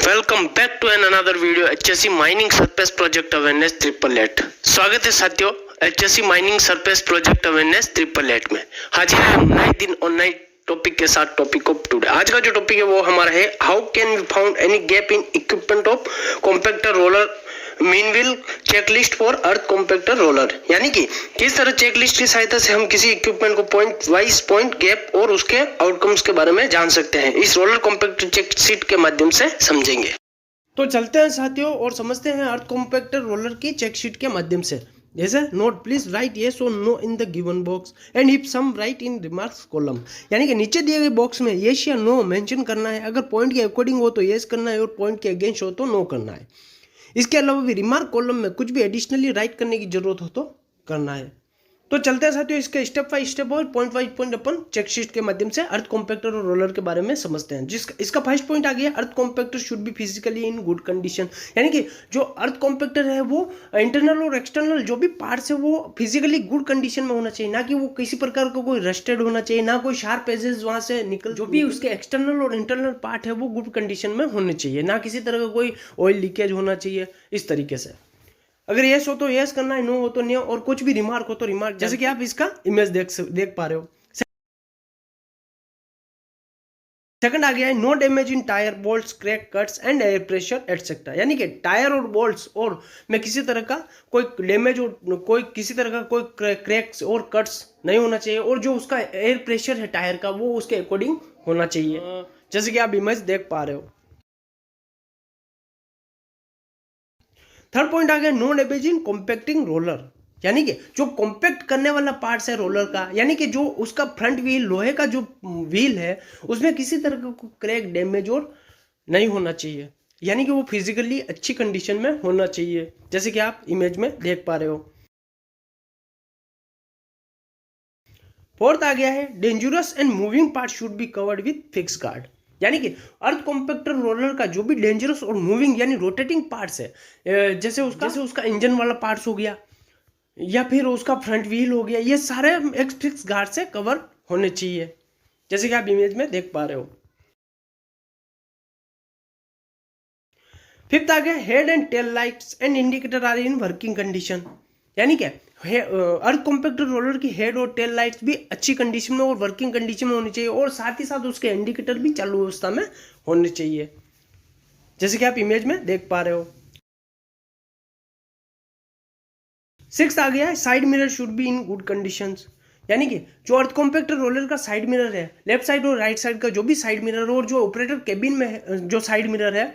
Welcome back to an another video HSC mining surface project awareness 888। स्वागत है साथियों HSC mining surface project awareness 888 में। हाजिर है हम नए दिन और नए टॉपिक के साथ। टॉपिक ऑफ टुडे, आज का जो टॉपिक है वो हमारा है how can we found any gap in equipment of compactor roller meanwhile checklist for earth compactor roller. यानी कि किस तरह चेकलिस्ट की सहायता से हम किसी इक्विपमेंट को पॉइंट वाइज पॉइंट गैप और उसके आउटकम्स के बारे में जान सकते हैं, इस रोलर कॉम्पैक्टर चेक शीट के माध्यम से समझेंगे। तो चलते हैं साथियों और समझते हैं अर्थ कॉम्पैक्टर रोलर की चेक शीट के माध्यम से। जैसे नोट प्लीज राइट येस और no in the given box and if some write in remarks column. यानी कि नीचे दिए गए बॉक्स में येस या नो मेंशन करना है। अगर पॉइंट के अकॉर्डिंग हो तो येस करना है और पॉइंट के अगेंस्ट हो तो नो करना है। इसके अलावा भी रिमार्क कॉलम में कुछ भी एडिशनली राइट करने की जरूरत हो तो करना है। तो चलते हैं साथियों इसके स्टेप बाय स्टेप और पॉइंट वाइज पॉइंट अपन चेक शीट के माध्यम से अर्थ कॉम्पैक्टर और रोलर के बारे में समझते हैं। इसका फर्स्ट पॉइंट आ गया, earth compactor should be physically in good condition. यानी कि जो अर्थ कॉम्पैक्टर है वो इंटरनल और एक्सटर्नल जो भी पार्ट्स है वो फिजिकली गुड कंडीशन में होना चाहिए, ना कि वो किसी प्रकार का कोई रस्टेड होना चाहिए, ना कोई शार्प एजेस वहां से निकल। जो भी उसके एक्सटर्नल और इंटरनल पार्ट है वो गुड कंडीशन में होने चाहिए, ना किसी तरह का कोई ऑयल लीकेज होना चाहिए। इस तरीके से अगर यस हो तो यस करना है, नो हो तो नो, और कुछ भी रिमार्क हो तो रिमार्क। जैसे कि आप इसका इमेज देख पा रहे हो। सेकंड आ गया है no damage in tyre bolts crack cuts and air pressure etcetera. यानी कि टायर और बोल्ट्स और में किसी तरह का कोई डैमेज और कोई किसी तरह का कोई क्रैक्स और कट्स नहीं होना चाहिए, और जो उसका एयर प्रेशर है टायर का वो उसके अकॉर्डिंग होना चाहिए, जैसे कि आप इमेज देख पा रहे हो। थर्ड पॉइंट आ गया no damage in compacting roller. यानी कि जो कॉम्पैक्ट करने वाला पार्ट्स है रोलर का, यानी कि जो उसका फ्रंट व्हील लोहे का जो व्हील है उसमें किसी तरह का क्रैक डैमेज और नहीं होना चाहिए, यानी कि वो फिजिकली अच्छी कंडीशन में होना चाहिए, जैसे कि आप इमेज में देख पा रहे हो। फोर्थ आ गया है dangerous and moving part should be covered with fix guard. यानी कि अर्थ कॉम्पैक्टर रोलर का जो भी डेंजरस और मूविंग यानी रोटेटिंग पार्ट्स है, जैसे उसका इंजन वाला पार्ट्स हो गया या फिर उसका फ्रंट व्हील हो गया, ये सारे एक फिक्स गार्ड से कवर होने चाहिए, जैसे कि आप इमेज में देख पा रहे हो। फिफ्थ आ गया head and tail lights and indicator are in working condition. यानी क्या अर्थ कॉम्पैक्टर रोलर की हेड और टेल लाइट्स भी अच्छी कंडीशन में और वर्किंग कंडीशन में होनी चाहिए, और साथ ही साथ उसके इंडिकेटर भी चालू अवस्था में होने चाहिए, जैसे कि आप इमेज में देख पा रहे हो। सिक्स आ गया है side mirror should be in good conditions. यानी कि जो अर्थ कॉम्पैक्टर रोलर का साइड मिरर है, लेफ्ट साइड और राइट साइड का जो भी साइड मिरर और जो ऑपरेटर केबिन में जो साइड मिरर है,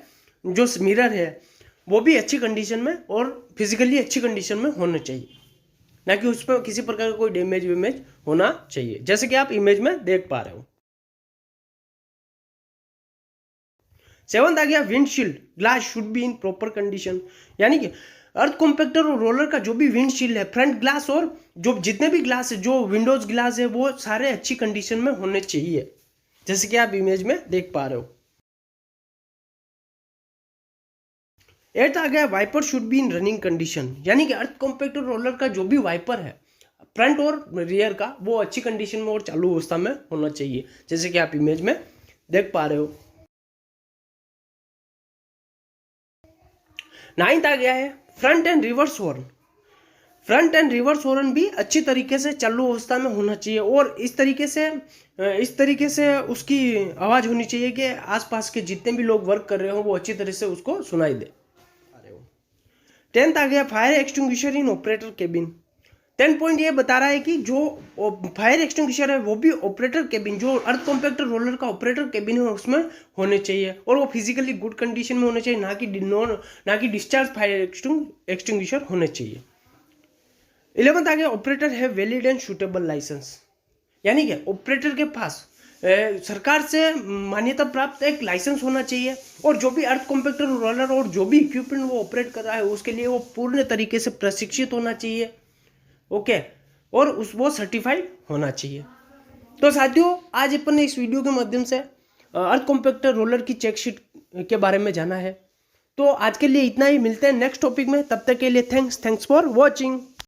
जो मिरर है वो भी अच्छी कंडीशन में और फिजिकली अच्छी कंडीशन में होना चाहिए, ना कि उसमें किसी प्रकार का कोई डैमेज वेमेज होना चाहिए, जैसे कि आप इमेज में देख पा रहे हो। सेवंथ आ गया windshield glass should be in proper condition. यानी कि अर्थ कॉम्पैक्टर और रोलर का जो भी विंडशील्ड है, फ्रंट ग्लास और जो जितने भी ग्लास है, जो विंडोज ग्लास है, वो सारे अच्छी कंडीशन में होने चाहिए, जैसे कि आप इमेज में देख पा रहे हो। एट आ गया wiper should be in running condition. यानी कि अर्थ कॉम्पैक्टर रोलर का जो भी वाइपर है फ्रंट और रियर का, वो अच्छी कंडीशन में और चालू अवस्था में होना चाहिए, जैसे कि आप इमेज में देख पा रहे हो। नाइन्थ आ गया है front end reverse horn. Front end reverse horn भी अच्छी तरीके से चालू अवस्था में होना चाहिए, और इस तरीके से उसकी आवाज़ होनी चाहिए कि आसपास के जितने भी लोग वर्क कर रहे हो वो अच्छी तरह से उसको सुनाई दे। टेंथ आ गया फायर एक्सटिंग्विशर इन ऑपरेटर केबिन। 10 पॉइंट ये बता रहा है कि जो फायर एक्सटिंग्विशर है वो भी ऑपरेटर केबिन, जो अर्थ कॉम्पैक्टर रोलर का ऑपरेटर केबिन है उसमें होने चाहिए, और वो फिजिकली गुड कंडीशन में होने चाहिए, ना कि डिस्चार्ज फायर एक्सटिंग्विशर होने चाहिए। 11th आ गया ऑपरेटर है वैलिड एंड सुटेबल लाइसेंस। यानी कि ऑपरेटर के पास सरकार से मान्यता प्राप्त एक लाइसेंस होना चाहिए, और जो भी अर्थ कॉम्पैक्टर रोलर और जो भी इक्विपमेंट वो ऑपरेट कर रहा है उसके लिए वो पूर्ण तरीके से प्रशिक्षित होना चाहिए, ओके, और वो सर्टिफाइड होना चाहिए। तो साथियों आज अपन ने इस वीडियो के माध्यम से अर्थ कॉम्पैक्टर रोलर की चेक शीट के बारे में जाना है। तो आज के लिए इतना ही, मिलते हैं नेक्स्ट टॉपिक में, तब तक के लिए थैंक्स फॉर वॉचिंग।